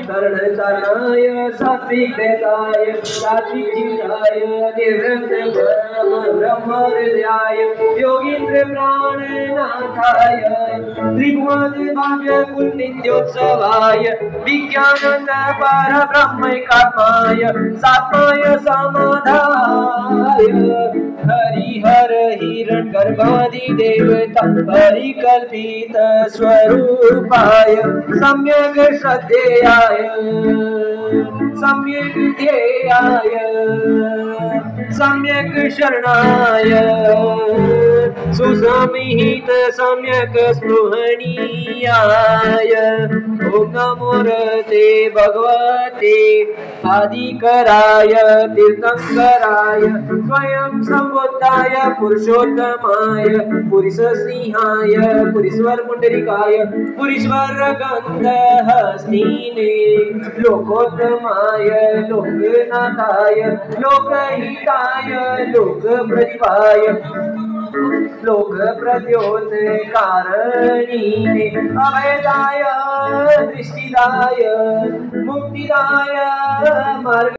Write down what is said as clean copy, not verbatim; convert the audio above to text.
कर्णचारणाय सात्विकताय सात्विकाय निवृत्त ब्रह्महृदयाय योगींद्र प्राणनाथाय त्रिभुवन भाग्य पुण्योत्सवाय विज्ञानंद परब्रह्मैकात्माय सात्माय समाधाय हरिहर हिरण गर्भादि देवता परिकल्पित स्वरूपाय सम्यक श्रद्धेयाय सम्यक ध्येयाय सम्यक शरणाय सुसमिहित सम्यक स्पृहणीयाय ओम नमो ते भगवते आदिकराय तीर्थंकराय स्वयं संबुद्धाय पुरुषोत्तमाय पुरुषसिंहाय पुरीश्वर पुंडरीकाय पुरीश्वर गंधहस्तिने लोकोत्तमाय लोकनाथाय लोकहिताय लोकप्रतिभाय लोक प्रद्योतकारिणे अभयदाय दृष्टिदाय मुक्तिदाय मार्ग